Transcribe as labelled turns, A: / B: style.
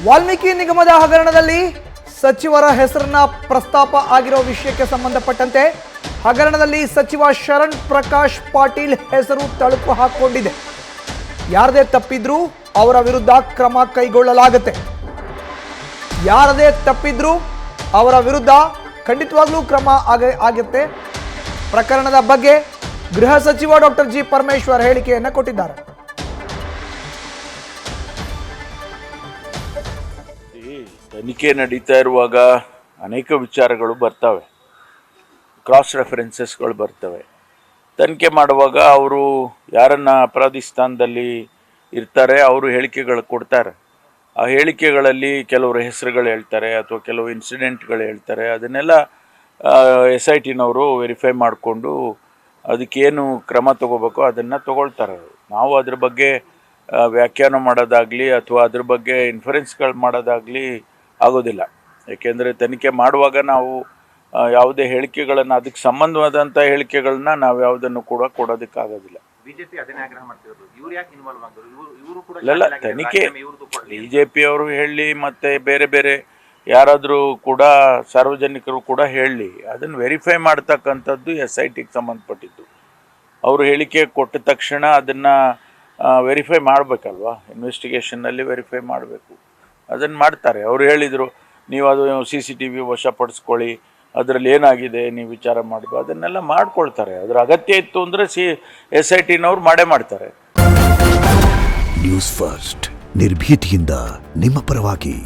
A: ವಾಲ್ಮೀಕಿ ನಿಗಮದ ಹಗರಣದಲ್ಲಿ ಸಚಿವರ ಹೆಸರನ್ನ ಪ್ರಸ್ತಾಪ ಆಗಿರೋ ವಿಷಯಕ್ಕೆ ಸಂಬಂಧಪಟ್ಟಂತೆ ಹಗರಣದಲ್ಲಿ ಸಚಿವ ಶರಣ್ ಪ್ರಕಾಶ್ ಪಾಟೀಲ್ ಹೆಸರು ತಳುಕು ಹಾಕಿಕೊಂಡಿದೆ. ಯಾರದೇ ತಪ್ಪಿದ್ರೂ ಅವರ ವಿರುದ್ಧ ಕ್ರಮ ಕೈಗೊಳ್ಳಲಾಗುತ್ತೆ. ಯಾರದೇ ತಪ್ಪಿದ್ರೂ ಅವರ ವಿರುದ್ಧ ಖಂಡಿತವಾಗ್ಲೂ ಕ್ರಮ ಆಗುತ್ತೆ. ಪ್ರಕರಣದ ಬಗ್ಗೆ ಗೃಹ ಸಚಿವ ಡಾಕ್ಟರ್ ಜಿ ಪರಮೇಶ್ವರ್ ಹೇಳಿಕೆಯನ್ನು ಕೊಟ್ಟಿದ್ದಾರೆ.
B: ತನಿಖೆ ನಡೀತಾ ಇರುವಾಗ ಅನೇಕ ವಿಚಾರಗಳು ಬರ್ತವೆ, ಕ್ರಾಸ್ ರೆಫರೆನ್ಸಸ್ಗಳು ಬರ್ತವೆ. ತನಿಖೆ ಮಾಡುವಾಗ ಅವರು ಯಾರನ್ನು ಅಪರಾಧಿ ಸ್ಥಾನದಲ್ಲಿ ಇರ್ತಾರೆ ಅವರು ಹೇಳಿಕೆಗಳು ಕೊಡ್ತಾರೆ. ಆ ಹೇಳಿಕೆಗಳಲ್ಲಿ ಕೆಲವರು ಹೆಸರುಗಳು ಹೇಳ್ತಾರೆ ಅಥವಾ ಕೆಲವು ಇನ್ಸಿಡೆಂಟ್ಗಳು ಹೇಳ್ತಾರೆ. ಅದನ್ನೆಲ್ಲ SITನವರು ವೆರಿಫೈ ಮಾಡಿಕೊಂಡು ಅದಕ್ಕೇನು ಕ್ರಮ ತಗೋಬೇಕೋ ಅದನ್ನು ತಗೊಳ್ತಾರೆ. ನಾವು ಅದ್ರ ಬಗ್ಗೆ ವ್ಯಾಖ್ಯಾನ ಮಾಡೋದಾಗಲಿ ಅಥವಾ ಅದ್ರ ಬಗ್ಗೆ ಇನ್ಫರೆನ್ಸ್ಗಳು ಮಾಡೋದಾಗಲಿ ಆಗೋದಿಲ್ಲ. ಏಕೆಂದರೆ ತನಿಖೆ ಮಾಡುವಾಗ ನಾವು ಯಾವುದೇ ಹೇಳಿಕೆಗಳನ್ನು ಅದಕ್ಕೆ ಸಂಬಂಧವಾದಂಥ ಹೇಳಿಕೆಗಳನ್ನ ನಾವು ಯಾವುದನ್ನು ಕೂಡ ಕೊಡೋದಕ್ಕಾಗೋದಿಲ್ಲ. ಇಲ್ಲ, ತನಿಖೆ BJP ಅವರು ಹೇಳಿ ಮತ್ತು ಬೇರೆ ಬೇರೆ ಯಾರಾದರೂ ಕೂಡ ಸಾರ್ವಜನಿಕರು ಕೂಡ ಹೇಳಿ ಅದನ್ನು ವೆರಿಫೈ ಮಾಡ್ತಕ್ಕಂಥದ್ದು SITಗೆ ಸಂಬಂಧಪಟ್ಟಿದ್ದು. ಅವರು ಹೇಳಿಕೆ ಕೊಟ್ಟ ತಕ್ಷಣ ಅದನ್ನು ವೆರಿಫೈ ಮಾಡಬೇಕಲ್ವಾ, ಇನ್ವೆಸ್ಟಿಗೇಷನ್ನಲ್ಲಿ ವೆರಿಫೈ ಮಾಡಬೇಕು. ಅದನ್ನು ಮಾಡ್ತಾರೆ. ಅವರು ಹೇಳಿದರು ನೀವು ಅದು CCTV ವಶಪಡಿಸ್ಕೊಳ್ಳಿ, ಅದರಲ್ಲಿ ಏನಾಗಿದೆ ನೀವು ವಿಚಾರ ಮಾಡಬೇಕು, ಅದನ್ನೆಲ್ಲ ಮಾಡ್ಕೊಳ್ತಾರೆ. ಅದರ ಅಗತ್ಯ ಇತ್ತು ಅಂದರೆ SITನವ್ರು ಮಾಡೇ ಮಾಡ್ತಾರೆ.
C: ನ್ಯೂಸ್ ಫಸ್ಟ್ ನಿರ್ಭೀತಿಯಿಂದ ನಿಮ್ಮ ಪರವಾಗಿ.